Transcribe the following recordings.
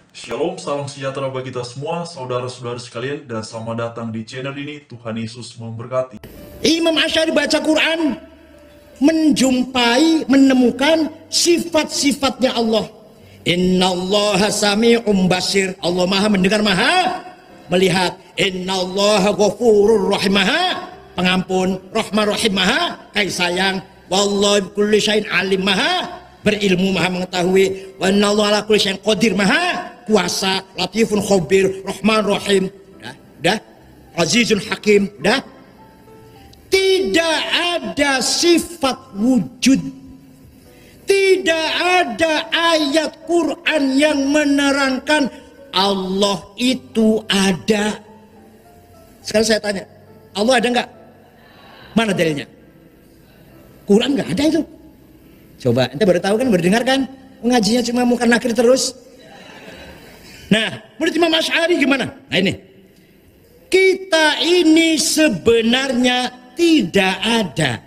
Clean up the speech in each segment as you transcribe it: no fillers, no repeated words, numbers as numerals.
Shalom, salam sejahtera bagi kita semua, saudara-saudara sekalian, dan selamat datang di channel ini. Tuhan Yesus memberkati. Imam Asy'ari baca Quran, menemukan sifat-sifatnya Allah. Innallaha sami'un basir. Allah maha mendengar, maha melihat. Innallaha ghafurur rahim, maha pengampun, rahman rahim, maha kasih sayang. Wallahu bikulli syai'in alim, maha berilmu, maha mengetahui. Wa innallaha ala kulli syai'in qadir, maha kuasa, latifun khabir, rahman rahim. Dah, azizun hakim. Dah. Tidak ada sifat wujud, tidak ada ayat Quran yang menerangkan Allah itu ada. Sekarang saya tanya, Allah ada nggak? Mana dalilnya? Quran nggak ada itu. Coba, ente baru tahu kan, baru dengar kan? Ngajinya cuma muka nakir terus. Nah, menurut Imam Asy'ari gimana? Nah ini, kita ini sebenarnya tidak ada,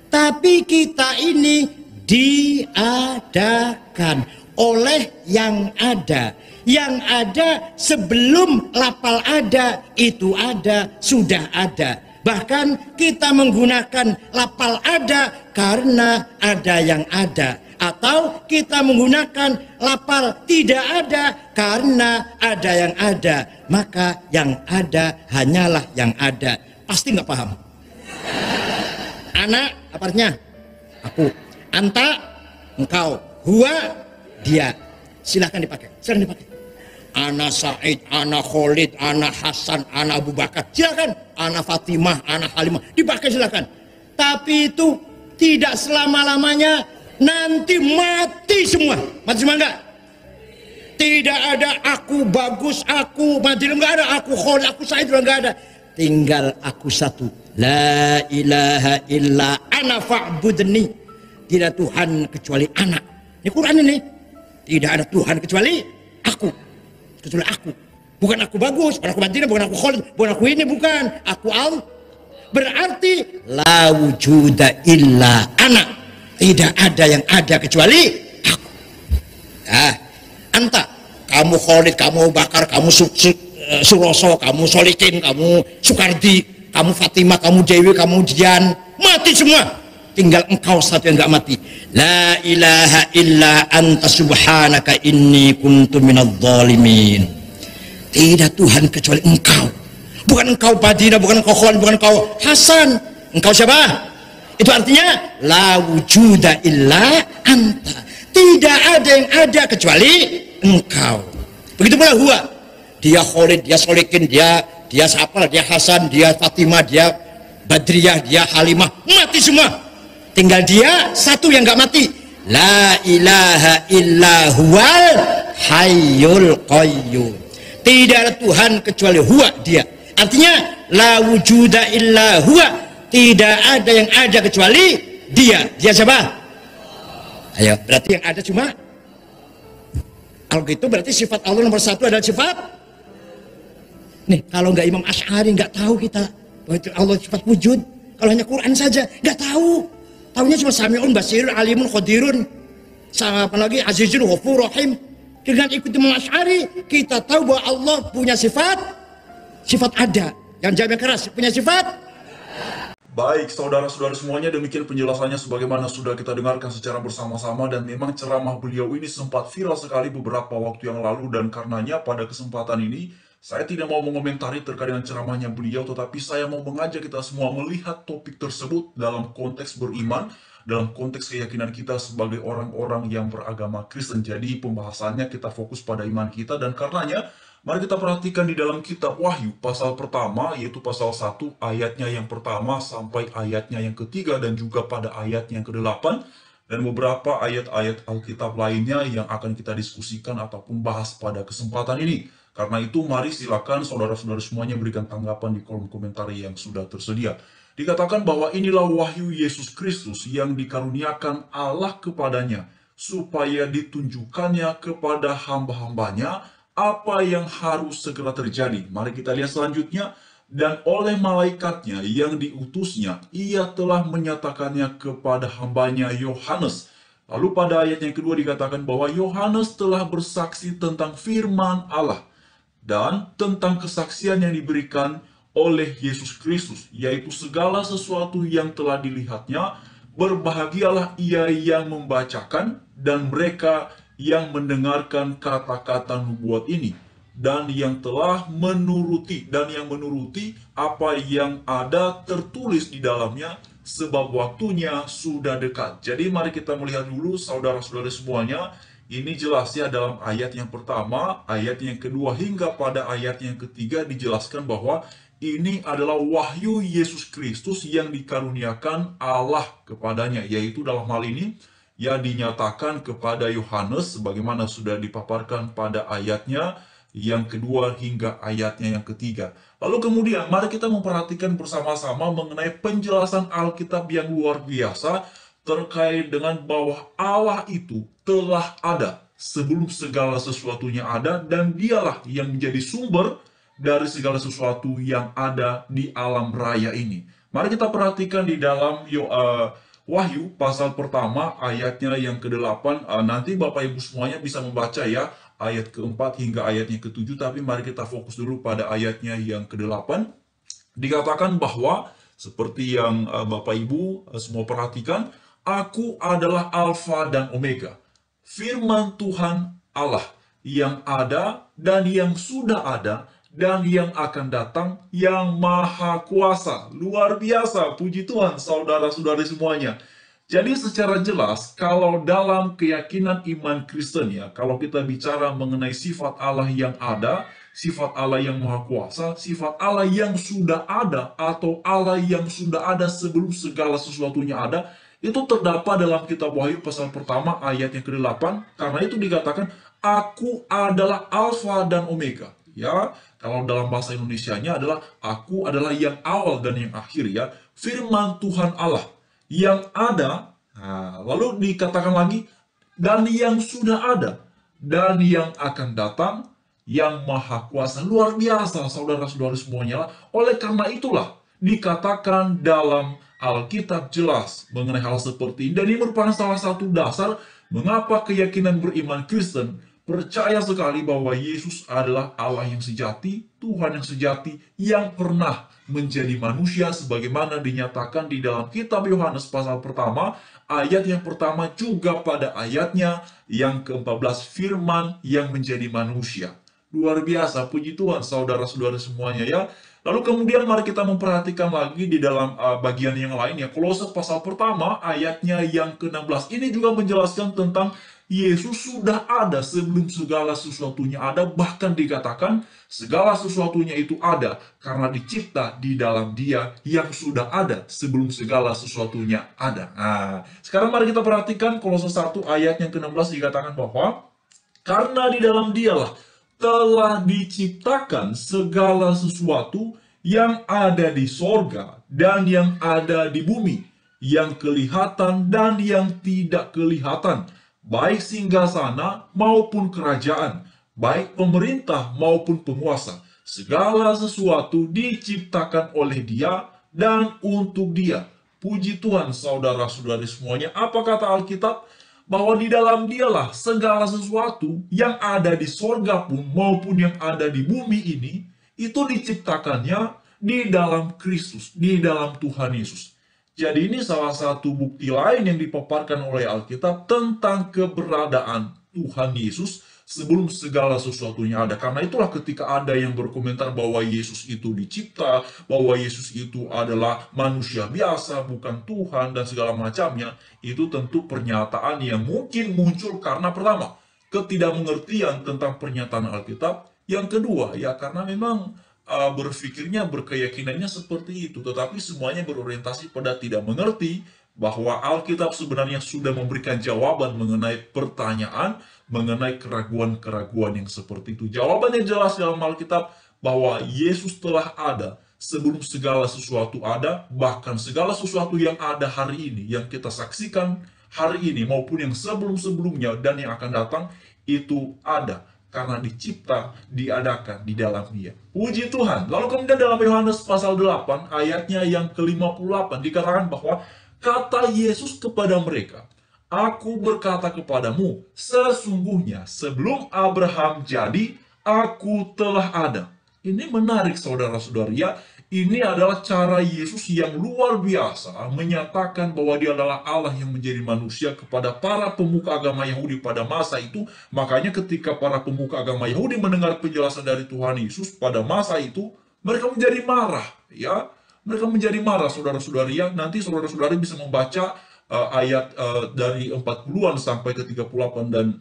tapi kita ini diadakan oleh yang ada. Yang ada sebelum lapal ada, itu ada, sudah ada. Bahkan kita menggunakan lapal ada karena ada yang ada, atau kita menggunakan lapal tidak ada karena ada yang ada. Maka yang ada hanyalah yang ada. Pasti nggak paham? Anak apa artinya? Aku. Anta, engkau. Huwa, dia. Silahkan dipakai. Silahkan dipakai. Ana Said, ana Khalid, ana Hasan, ana Abu Bakar. Silahkan. Ana Fatimah, ana Halimah. Dipakai silahkan. Tapi itu tidak selama-lamanya. Nanti mati semua. Mati semua enggak? Tidak ada aku bagus, aku mati. Enggak ada. Aku Khalid, aku Said. Enggak ada. Tinggal aku satu. La ilaha illa ana fa'budni. Tidak Tuhan kecuali anak. Ini Quran ini. Tidak ada Tuhan kecuali aku. Kecuali aku. Bukan aku bagus, bukan aku Madinah, bukan aku Khalid, bukan aku ini, bukan. Aku Allah. Berarti la wujuda illa ana. Tidak ada yang ada kecuali aku. Nah, anta, kamu Khalid, kamu Bakar, kamu Suroso, kamu Solikin, kamu Soekardi, kamu Fatimah, kamu Dewi, kamu Dian, mati semua. Tinggal engkau satu yang enggak mati. La ilaha illa anta subhanaka inni kuntu minadh dhalimin. Tidak Tuhan kecuali engkau. Bukan engkau Madinah, bukan engkau Khalid, bukan engkau Hasan. Engkau siapa? Itu artinya la wujuda illa anta. Tidak ada yang ada kecuali engkau. Begitu pula huwa. Dia Khalid, dia Solikin, dia siapa, dia Hasan, dia Fatimah, dia Badriyah, dia Halimah, mati semua. Tinggal dia satu yang enggak mati. La ilaha illa huwal hayyul qayyum. Tidak ada Tuhan kecuali huwa, dia. Artinya la wujuda illa huwa. Tidak ada yang ada kecuali dia. Dia siapa? Ayo, berarti yang ada cuma. Kalau gitu berarti sifat Allah nomor satu adalah sifat. Nih, kalau nggak Imam Asy'ari nggak tahu kita bahwa itu Allah sifat wujud. Kalau hanya Quran saja nggak tahu. Tahunya cuma Sami'un, Basirun, Alimun, Qadirun. Sama apa lagi? Azizun, Ghafur, Rahim. Dengan ikut Imam Asy'ari kita tahu bahwa Allah punya sifat ada. Yang jawab yang keras, punya sifat. Baik, saudara-saudara semuanya, demikian penjelasannya sebagaimana sudah kita dengarkan secara bersama-sama, dan memang ceramah beliau ini sempat viral sekali beberapa waktu yang lalu, dan karenanya pada kesempatan ini saya tidak mau mengomentari terkait dengan ceramahnya beliau, tetapi saya mau mengajak kita semua melihat topik tersebut dalam konteks beriman, dalam konteks keyakinan kita sebagai orang-orang yang beragama Kristen. Jadi pembahasannya kita fokus pada iman kita, dan karenanya mari kita perhatikan di dalam kitab Wahyu pasal pertama, yaitu pasal 1 ayatnya yang pertama sampai ayatnya yang ketiga, dan juga pada ayatnya yang ke-8, dan beberapa ayat-ayat Alkitab lainnya yang akan kita diskusikan ataupun bahas pada kesempatan ini. Karena itu mari silakan saudara-saudara semuanya berikan tanggapan di kolom komentar yang sudah tersedia. Dikatakan bahwa inilah wahyu Yesus Kristus yang dikaruniakan Allah kepadanya, supaya ditunjukkannya kepada hamba-hambanya apa yang harus segera terjadi. Mari kita lihat selanjutnya. Dan oleh malaikatnya yang diutusnya, ia telah menyatakannya kepada hambanya Yohanes, Lalu pada ayat yang kedua dikatakan bahwa Yohanes telah bersaksi tentang firman Allah dan tentang kesaksian yang diberikan oleh Yesus Kristus, yaitu segala sesuatu yang telah dilihatnya. Berbahagialah ia yang membacakan dan mereka yang mendengarkan kata-kata nubuat ini, dan yang telah menuruti apa yang ada tertulis di dalamnya, sebab waktunya sudah dekat. Jadi mari kita melihat dulu saudara-saudara semuanya. Ini jelasnya dalam ayat yang pertama, ayat yang kedua, hingga pada ayat yang ketiga dijelaskan bahwa ini adalah wahyu Yesus Kristus yang dikaruniakan Allah kepadanya, yaitu dalam hal ini yang dinyatakan kepada Yohanes sebagaimana sudah dipaparkan pada ayatnya yang kedua hingga ayatnya yang ketiga. Lalu kemudian mari kita memperhatikan bersama-sama mengenai penjelasan Alkitab yang luar biasa terkait dengan bahwa Allah itu telah ada sebelum segala sesuatunya ada, dan dialah yang menjadi sumber dari segala sesuatu yang ada di alam raya ini. Mari kita perhatikan di dalam Wahyu pasal pertama ayatnya yang ke-8. Nanti Bapak Ibu semuanya bisa membaca ya ayat ke-4 hingga ayatnya ke-7, tapi mari kita fokus dulu pada ayatnya yang ke-8. Dikatakan bahwa seperti yang Bapak Ibu semua perhatikan, aku adalah Alfa dan Omega, firman Tuhan Allah yang ada dan yang sudah ada dan yang akan datang, yang maha kuasa. Luar biasa, puji Tuhan saudara-saudari semuanya. Jadi secara jelas, kalau dalam keyakinan iman Kristen ya, kalau kita bicara mengenai sifat Allah yang ada, sifat Allah yang maha kuasa, sifat Allah yang sudah ada, atau Allah yang sudah ada sebelum segala sesuatunya ada, itu terdapat dalam kitab Wahyu pasal pertama ayat yang ke-8. Karena itu dikatakan, aku adalah Alfa dan Omega. Ya, kalau dalam bahasa Indonesianya adalah aku adalah yang awal dan yang akhir ya. Firman Tuhan Allah yang ada. Nah, lalu dikatakan lagi, dan yang sudah ada dan yang akan datang, yang maha kuasa. Luar biasa saudara-saudara semuanya. Oleh karena itulah dikatakan dalam Alkitab jelas mengenai hal seperti ini, dan ini merupakan salah satu dasar mengapa keyakinan beriman Kristen percaya sekali bahwa Yesus adalah Allah yang sejati, Tuhan yang sejati, yang pernah menjadi manusia sebagaimana dinyatakan di dalam kitab Yohanes pasal pertama, ayat yang pertama juga pada ayatnya yang ke-14, firman yang menjadi manusia. Luar biasa, puji Tuhan saudara-saudara semuanya ya. Lalu kemudian mari kita memperhatikan lagi di dalam bagian yang lain ya. Kolose pasal pertama ayatnya yang ke-16 ini juga menjelaskan tentang Yesus sudah ada sebelum segala sesuatunya ada, bahkan dikatakan segala sesuatunya itu ada karena dicipta di dalam Dia yang sudah ada sebelum segala sesuatunya ada. Nah, sekarang mari kita perhatikan Kolose 1 ayat yang ke-16 dikatakan bahwa karena di dalam Dialah telah diciptakan segala sesuatu yang ada di sorga dan yang ada di bumi, yang kelihatan dan yang tidak kelihatan, baik singgasana maupun kerajaan, baik pemerintah maupun penguasa. Segala sesuatu diciptakan oleh Dia dan untuk Dia. Puji Tuhan saudara-saudari semuanya. Apa kata Alkitab? Bahwa di dalam Dialah segala sesuatu yang ada di sorga pun maupun yang ada di bumi ini, itu diciptakannya di dalam Kristus, di dalam Tuhan Yesus. Jadi ini salah satu bukti lain yang dipaparkan oleh Alkitab tentang keberadaan Tuhan Yesus sebelum segala sesuatunya ada. Karena itulah ketika ada yang berkomentar bahwa Yesus itu dicipta, bahwa Yesus itu adalah manusia biasa, bukan Tuhan, dan segala macamnya, itu tentu pernyataan yang mungkin muncul karena pertama, ketidakmengertian tentang pernyataan Alkitab. Yang kedua, ya karena memang berpikirnya, berkeyakinannya seperti itu, tetapi semuanya berorientasi pada tidak mengerti bahwa Alkitab sebenarnya sudah memberikan jawaban mengenai pertanyaan, mengenai keraguan-keraguan yang seperti itu. Jawabannya jelas dalam Alkitab bahwa Yesus telah ada sebelum segala sesuatu ada, bahkan segala sesuatu yang ada hari ini, yang kita saksikan hari ini, maupun yang sebelum-sebelumnya dan yang akan datang, itu ada karena dicipta, diadakan di dalam Dia. Puji Tuhan. Lalu kemudian dalam Yohanes pasal 8 ayatnya yang ke-58 dikatakan bahwa kata Yesus kepada mereka, Aku berkata kepadamu, sesungguhnya sebelum Abraham jadi, aku telah ada. Ini menarik saudara-saudari ya. Ini adalah cara Yesus yang luar biasa menyatakan bahwa dia adalah Allah yang menjadi manusia kepada para pemuka agama Yahudi pada masa itu. Makanya ketika para pemuka agama Yahudi mendengar penjelasan dari Tuhan Yesus pada masa itu, mereka menjadi marah, ya. Mereka menjadi marah, saudara-saudari ya. Nanti saudara-saudari bisa membaca ayat dari 40-an sampai ke 38 dan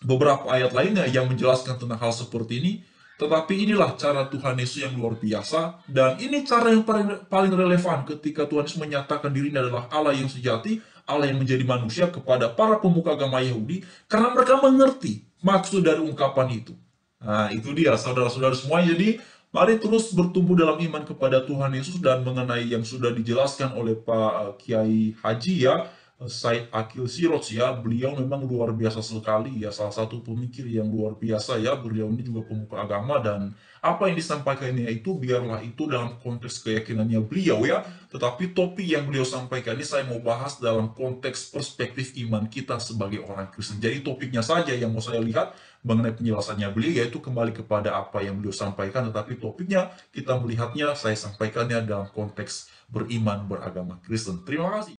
beberapa ayat lainnya yang menjelaskan tentang hal seperti ini. Tetapi inilah cara Tuhan Yesus yang luar biasa, dan ini cara yang paling relevan ketika Tuhan Yesus menyatakan dirinya adalah Allah yang sejati, Allah yang menjadi manusia kepada para pemuka agama Yahudi, karena mereka mengerti maksud dari ungkapan itu. Nah, itu dia saudara-saudara semua. Jadi, mari terus bertumbuh dalam iman kepada Tuhan Yesus, dan mengenai yang sudah dijelaskan oleh Pak Kiai Haji ya, Said Akil Siroj ya, beliau memang luar biasa sekali ya, salah satu pemikir yang luar biasa ya. Beliau ini juga pemuka agama, dan apa yang disampaikannya itu biarlah itu dalam konteks keyakinannya beliau ya. Tetapi topik yang beliau sampaikan ini saya mau bahas dalam konteks perspektif iman kita sebagai orang Kristen. Jadi topiknya saja yang mau saya lihat mengenai penjelasannya beliau, yaitu kembali kepada apa yang beliau sampaikan, tetapi topiknya kita melihatnya saya sampaikannya dalam konteks beriman beragama Kristen. Terima kasih.